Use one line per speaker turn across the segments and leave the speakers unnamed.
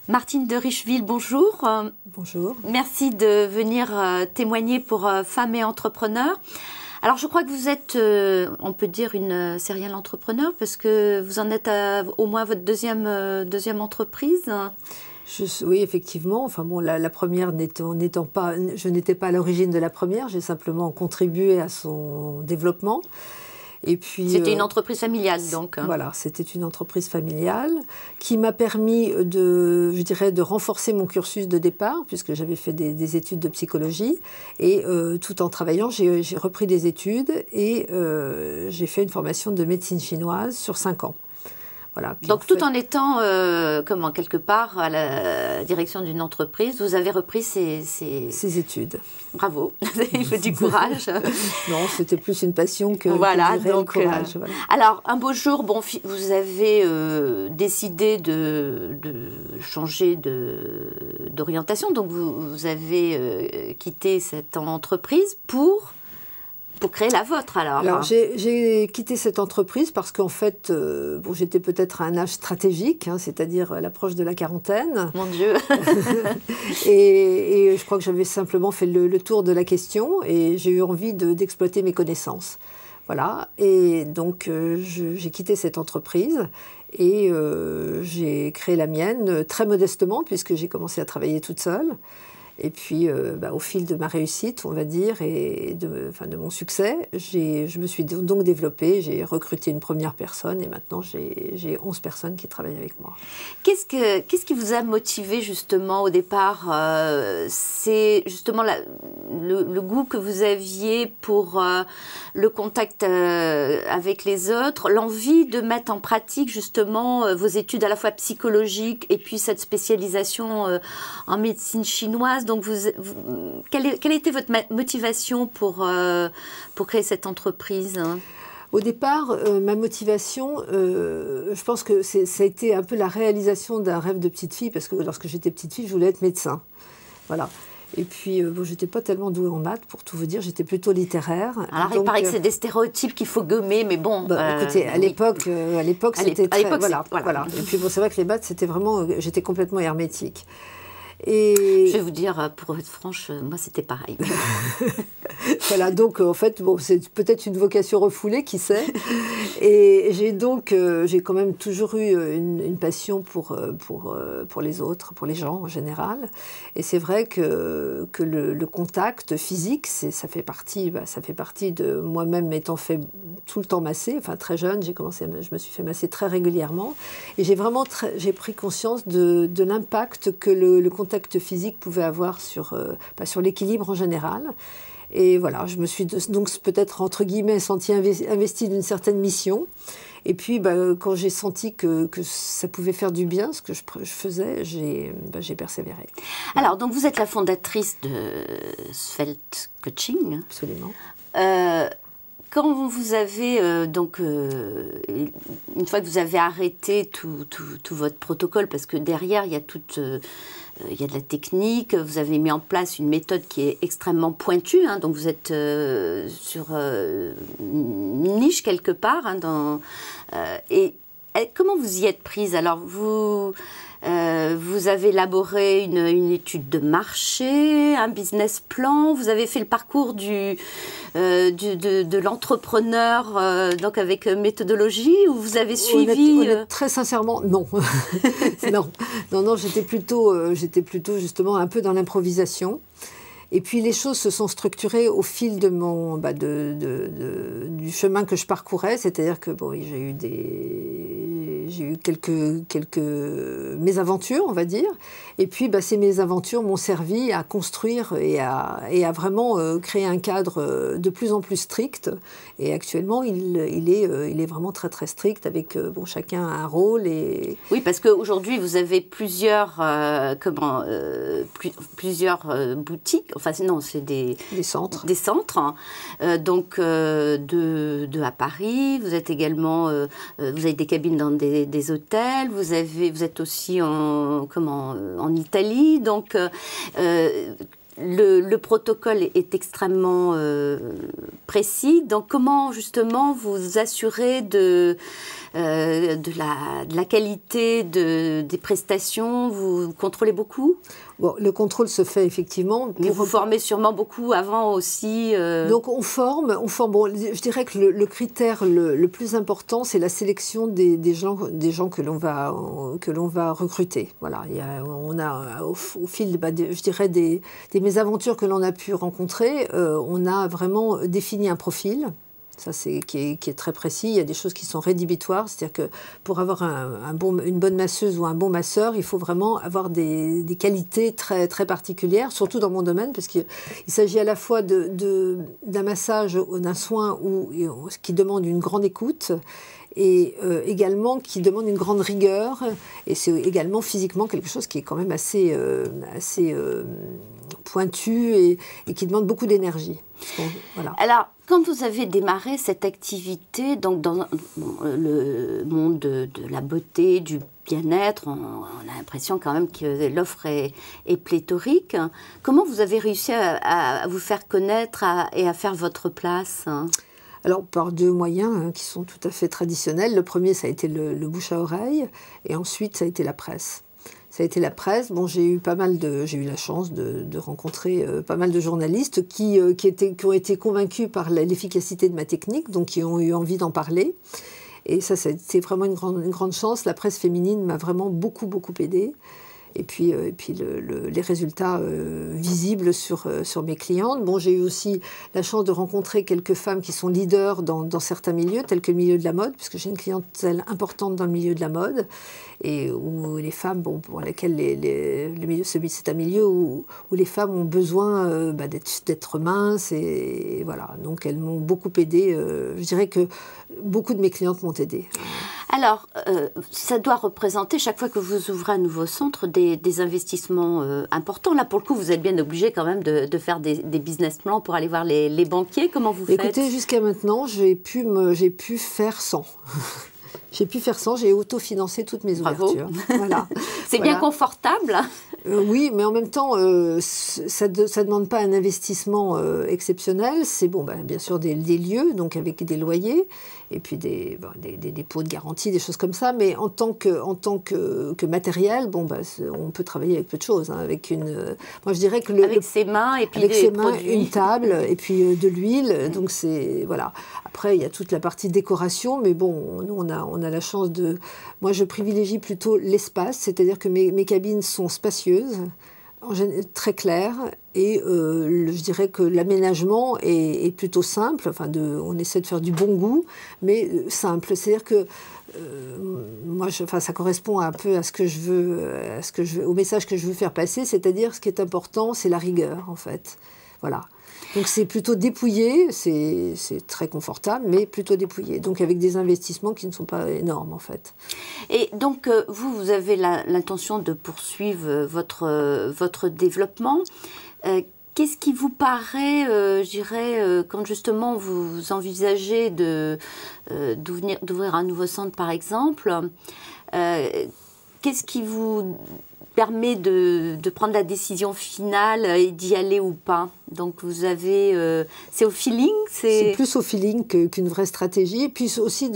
Martine de Richeville, bonjour.
Bonjour.
Merci de venir témoigner pour Femmes et Entrepreneurs. Alors, je crois que vous êtes, on peut dire, une serial entrepreneur parce que vous en êtes à au moins votre deuxième entreprise.
Oui, effectivement. Enfin bon, la première n'étant pas, je n'étais pas à l'origine de la première. J'ai simplement contribué à son développement. Et puis,
c'était une entreprise familiale, donc.
Voilà, c'était une entreprise familiale qui m'a permis je dirais, de renforcer mon cursus de départ, puisque j'avais fait des études de psychologie. Et tout en travaillant, j'ai repris des études et j'ai fait une formation de médecine chinoise sur 5 ans. Voilà,
donc, tout en étant, quelque part, à la direction d'une entreprise, vous avez repris ces
études.
Bravo, il faut du courage.
Non, c'était plus une passion que
voilà,
du réel courage. Voilà.
Alors, un beau jour, vous avez décidé de changer d'orientation, donc vous avez quitté cette entreprise pour créer la vôtre, alors.
Alors, j'ai quitté cette entreprise parce qu'en fait, j'étais peut-être à un âge stratégique, c'est-à-dire à l'approche de la quarantaine.
Mon Dieu.
et je crois que j'avais simplement fait le tour de la question et j'ai eu envie d'exploiter mes connaissances. Voilà. Et donc, j'ai quitté cette entreprise et j'ai créé la mienne très modestement puisque j'ai commencé à travailler toute seule. Et puis, au fil de ma réussite, on va dire, et de mon succès, je me suis donc développée, j'ai recruté une première personne et maintenant j'ai 11 personnes qui travaillent avec moi.
Qu'est-ce qui vous a motivé justement au départ? C'est justement le goût que vous aviez pour le contact avec les autres, l'envie de mettre en pratique justement vos études à la fois psychologiques et puis cette spécialisation en médecine chinoise. Donc, quelle était votre motivation pour créer cette entreprise?
Au départ, ma motivation, je pense que ça a été un peu la réalisation d'un rêve de petite fille, parce que lorsque j'étais petite fille, je voulais être médecin. Voilà. Et puis, je n'étais pas tellement douée en maths, pour tout vous dire, j'étais plutôt littéraire.
Alors, donc, il paraît que c'est des stéréotypes qu'il faut gommer, mais bon...
écoutez, à l'époque, c'était très... Voilà. Et puis, c'est vrai que les maths, c'était vraiment... J'étais complètement hermétique.
Et... Je vais vous dire, pour être franche, moi c'était pareil.
Voilà, donc en fait, c'est peut-être une vocation refoulée, qui sait. Et j'ai quand même toujours eu une passion pour les autres, pour les gens en général. Et c'est vrai que le contact physique, ça fait partie de moi-même étant fait tout le temps masser. Enfin, très jeune, je me suis fait masser très régulièrement. Et j'ai pris conscience de l'impact que le contact physique pouvait avoir sur l'équilibre en général. Et voilà, je me suis donc peut-être, entre guillemets, sentie investie d'une certaine mission. Et puis, quand j'ai senti que ça pouvait faire du bien, ce que je faisais, j'ai persévéré.
Alors, donc vous êtes la fondatrice de Svelte Coaching.
Absolument.
Quand vous avez, une fois que vous avez arrêté tout votre protocole, parce que derrière, il y a il y a de la technique, vous avez mis en place une méthode qui est extrêmement pointue, donc vous êtes sur une niche quelque part. Et comment vous y êtes prise? Alors, vous avez élaboré une étude de marché, un business plan, vous avez fait le parcours de l'entrepreneur, donc avec méthodologie, ou vous avez suivi...
Très sincèrement, non. non, j'étais plutôt justement un peu dans l'improvisation. Et puis les choses se sont structurées au fil de du chemin que je parcourais, c'est-à-dire que j'ai eu quelques mésaventures, on va dire. Et puis ces mésaventures m'ont servi à construire et à vraiment créer un cadre de plus en plus strict. Et actuellement, il est vraiment très très strict, avec chacun a un rôle.
Oui, parce qu'aujourd'hui, vous avez plusieurs boutiques. Enfin, non, c'est des centres. Des centres, donc deux à Paris. Vous êtes également, vous avez des cabines dans des hôtels. Vous êtes aussi en Italie. Donc, le protocole est extrêmement précis. Donc, comment justement vous assurez de la qualité des prestations? Vous contrôlez beaucoup?
Bon, le contrôle se fait effectivement.
Mais vous formez sûrement beaucoup avant aussi.
Donc on forme. Bon, je dirais que le critère le plus important, c'est la sélection des gens que l'on va recruter. Voilà, on a au fil, je dirais des mésaventures que l'on a pu rencontrer, on a vraiment défini un profil. Ça, qui est très précis. Il y a des choses qui sont rédhibitoires. C'est-à-dire que pour avoir une bonne masseuse ou un bon masseur, il faut vraiment avoir des qualités très, très particulières, surtout dans mon domaine, parce qu'il s'agit à la fois d'un massage, d'un soin qui demande une grande écoute, et également qui demande une grande rigueur. Et c'est également physiquement quelque chose qui est quand même assez pointu et qui demande beaucoup d'énergie. Voilà.
Alors, quand vous avez démarré cette activité, donc dans le monde de la beauté, du bien-être, on a l'impression quand même que l'offre est pléthorique. Comment vous avez réussi à vous faire connaître et à faire votre place?
Alors, par deux moyens qui sont tout à fait traditionnels. Le premier, ça a été le bouche à oreille, et ensuite, ça a été la presse. Ça a été la presse. Bon, j'ai eu la chance de rencontrer pas mal de journalistes qui ont été convaincus par l'efficacité de ma technique, donc qui ont eu envie d'en parler. Et ça, c'est vraiment une grande chance. La presse féminine m'a vraiment beaucoup, beaucoup aidée. Et puis les résultats visibles sur mes clientes. Bon, j'ai eu aussi la chance de rencontrer quelques femmes qui sont leaders dans certains milieux, tels que le milieu de la mode, puisque j'ai une clientèle importante dans le milieu de la mode, et où les femmes, pour lesquelles c'est un milieu où les femmes ont besoin d'être minces, et voilà. Donc elles m'ont beaucoup aidée. Je dirais que beaucoup de mes clientes m'ont aidée.
Alors, ça doit représenter, chaque fois que vous ouvrez un nouveau centre, des investissements importants. Là, pour le coup, vous êtes bien obligé quand même de faire des business plans pour aller voir les banquiers. Comment vous faites?
Écoutez, jusqu'à maintenant, j'ai pu faire 100. J'ai pu faire 100, j'ai autofinancé toutes mes ouvertures. Voilà.
C'est bien confortable.
Oui, mais en même temps, ça ne demande pas un investissement exceptionnel. C'est bien sûr des lieux, donc avec des loyers, et puis des dépôts de garantie, des choses comme ça. Mais en tant que matériel, on peut travailler avec peu de choses. Moi, je dirais que
avec ses mains et puis
avec
des
ses mains,
produits.
une table et puis de l'huile. Donc c'est voilà. Après, il y a toute la partie décoration, mais bon, nous on a la chance de. Moi, je privilégie plutôt l'espace, c'est-à-dire que mes cabines sont spacieuses, très claires, et je dirais que l'aménagement est plutôt simple. On essaie de faire du bon goût, mais simple. C'est-à-dire que ça correspond un peu à ce que je veux, au message que je veux faire passer. C'est-à-dire, ce qui est important, c'est la rigueur, en fait. Voilà. Donc c'est plutôt dépouillé, c'est très confortable, mais plutôt dépouillé. Donc avec des investissements qui ne sont pas énormes en fait.
Et donc vous avez l'intention de poursuivre votre développement. Qu'est-ce qui vous paraît, je dirais, quand justement vous envisagez d'ouvrir un nouveau centre par exemple, qu'est-ce qui vous permet de prendre la décision finale et d'y aller ou pas? Donc vous avez, c'est au feeling,
c'est plus au feeling qu'une vraie stratégie. Et puis aussi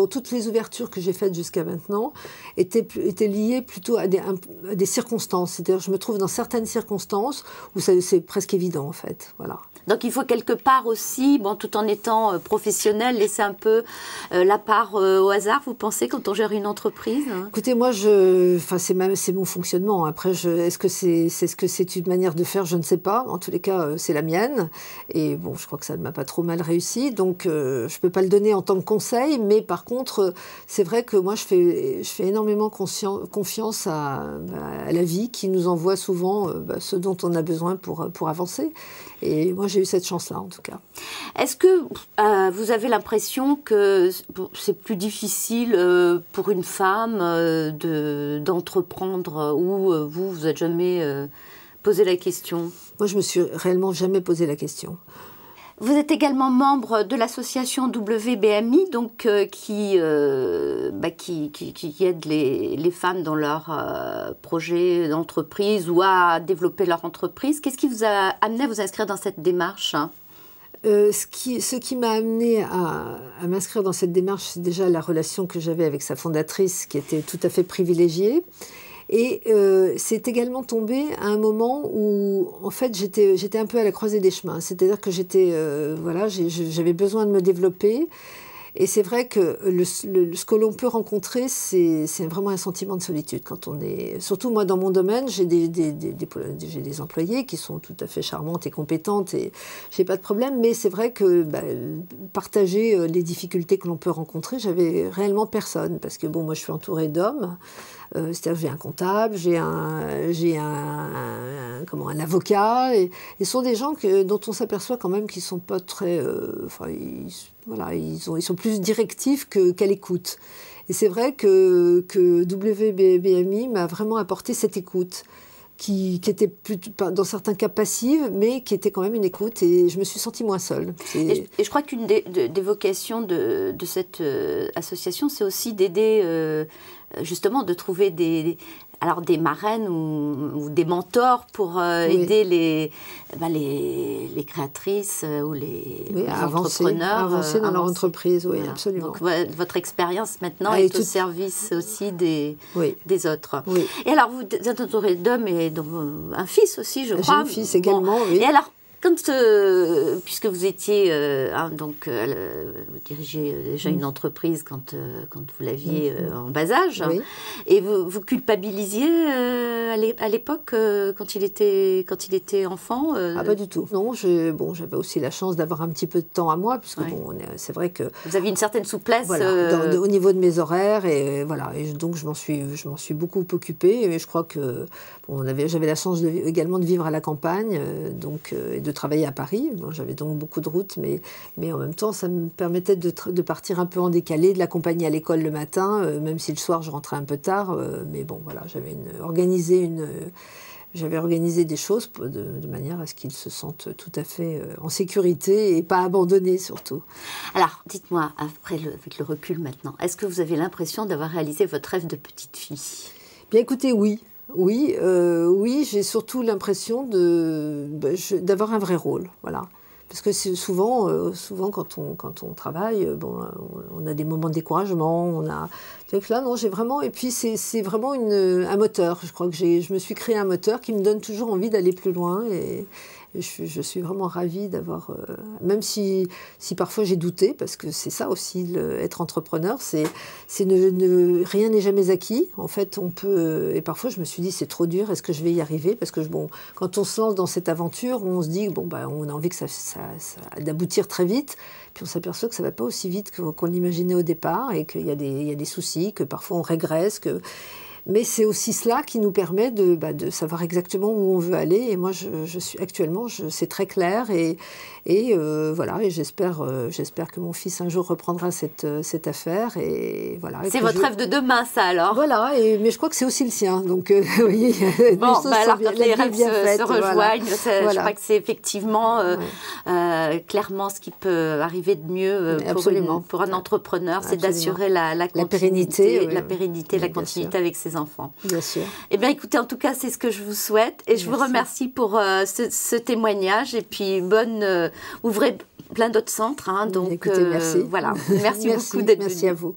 toutes les ouvertures que j'ai faites jusqu'à maintenant étaient liées plutôt à des circonstances. C'est-à-dire, je me trouve dans certaines circonstances où c'est presque évident en fait. Voilà.
Donc il faut quelque part aussi, tout en étant professionnel, laisser un peu la part au hasard, vous pensez, quand on gère une entreprise?
Écoutez, moi, c'est mon fonctionnement. Après, est-ce que c'est une manière de faire? Je ne sais pas. En tous les cas, c'est la mienne. Et bon, je crois que ça ne m'a pas trop mal réussi. Donc, je ne peux pas le donner en tant que conseil. Mais par contre, c'est vrai que moi, je fais énormément confiance à la vie qui nous envoie souvent ce dont on a besoin pour avancer. Et moi, j'ai eu cette chance-là, en tout cas.
Est-ce que vous avez l'impression que c'est plus difficile pour une femme d'entreprendre ou vous n'êtes jamais posé la question?
Moi, je me suis réellement jamais posé la question.
Vous êtes également membre de l'association WBMI, donc, qui aide les femmes dans leur projet d'entreprise ou à développer leur entreprise. Qu'est-ce qui vous a amené à vous inscrire dans cette démarche?
Ce qui m'a amené à m'inscrire dans cette démarche, c'est déjà la relation que j'avais avec sa fondatrice, qui était tout à fait privilégiée. Et c'est également tombé à un moment où, en fait, j'étais un peu à la croisée des chemins. C'est-à-dire que j'avais besoin de me développer. Et c'est vrai que ce que l'on peut rencontrer, c'est vraiment un sentiment de solitude. Quand on est, surtout moi, dans mon domaine, j'ai des employés qui sont tout à fait charmantes et compétentes et j'ai pas de problème. Mais c'est vrai que partager les difficultés que l'on peut rencontrer, j'avais réellement personne. Parce que bon, moi, je suis entourée d'hommes. C'est-à-dire j'ai un comptable, j'ai un avocat, et ce sont des gens dont on s'aperçoit quand même qu'ils sont pas très, ils sont plus directifs qu'à l'écoute. Et c'est vrai que WBMI m'a vraiment apporté cette écoute qui était dans certains cas passive, mais qui était quand même une écoute, et je me suis sentie moins seule.
Et je crois qu'une des vocations de cette association, c'est aussi d'aider, justement, de trouver des marraines ou des mentors pour aider les créatrices ou les entrepreneurs
à avancer dans leur entreprise, oui, voilà. Absolument.
Donc votre expérience maintenant est au service aussi des autres. Oui. Et alors vous êtes entourée d'hommes et un fils aussi, je crois.
J'ai un fils également, oui.
Et alors, puisque vous étiez, vous dirigez déjà une entreprise quand vous l'aviez en bas âge, et vous culpabilisiez à l'époque quand il était enfant
Pas du tout. Non, j'avais aussi la chance d'avoir un petit peu de temps à moi, puisque c'est vrai que...
Vous aviez une certaine souplesse.
Au niveau de mes horaires, et voilà, et donc je m'en suis beaucoup occupée, et je crois que j'avais la chance également de vivre à la campagne, et de travailler à Paris. Bon, j'avais donc beaucoup de routes, mais en même temps, ça me permettait de partir un peu en décalé, de l'accompagner à l'école le matin, même si le soir, je rentrais un peu tard. Mais bon, voilà, j'avais organisé des choses de manière à ce qu'ils se sentent tout à fait en sécurité et pas abandonnés, surtout.
Alors, dites-moi, avec le recul maintenant, est-ce que vous avez l'impression d'avoir réalisé votre rêve de petite fille?
Bien, écoutez, oui. Oui, j'ai surtout l'impression d'avoir un vrai rôle, voilà. Parce que souvent quand on travaille, on a des moments de découragement, c'est que là, non, j'ai vraiment, et puis c'est vraiment un moteur. Je crois que je me suis créé un moteur qui me donne toujours envie d'aller plus loin, et je suis vraiment ravie d'avoir, même si parfois j'ai douté, parce que c'est ça aussi, être entrepreneur, rien n'est jamais acquis. En fait, on peut, et parfois je me suis dit, c'est trop dur, est-ce que je vais y arriver? Parce que quand on se lance dans cette aventure, on se dit, on a envie que d'aboutir très vite, puis on s'aperçoit que ça ne va pas aussi vite qu'on l'imaginait au départ, et qu'il y a des soucis, que parfois on régresse, mais c'est aussi cela qui nous permet de savoir exactement où on veut aller. Et moi, c'est très clair. Voilà. Et j'espère que mon fils un jour reprendra cette affaire. Et voilà.
C'est votre rêve de demain, ça, alors.
Voilà. Mais je crois que c'est aussi le sien. Donc, vous voyez,
alors quand les rêves se rejoignent, voilà. Je crois que c'est effectivement clairement ce qui peut arriver de mieux pour un entrepreneur, c'est d'assurer la pérennité, la continuité avec ses enfants.
Bien sûr.
Eh bien, écoutez, en tout cas, c'est ce que je vous souhaite. Et je vous remercie pour ce témoignage. Et puis, ouvrez plein d'autres centres. Donc,
écoutez, merci.
Voilà. Merci beaucoup d'être venu.
Merci à vous.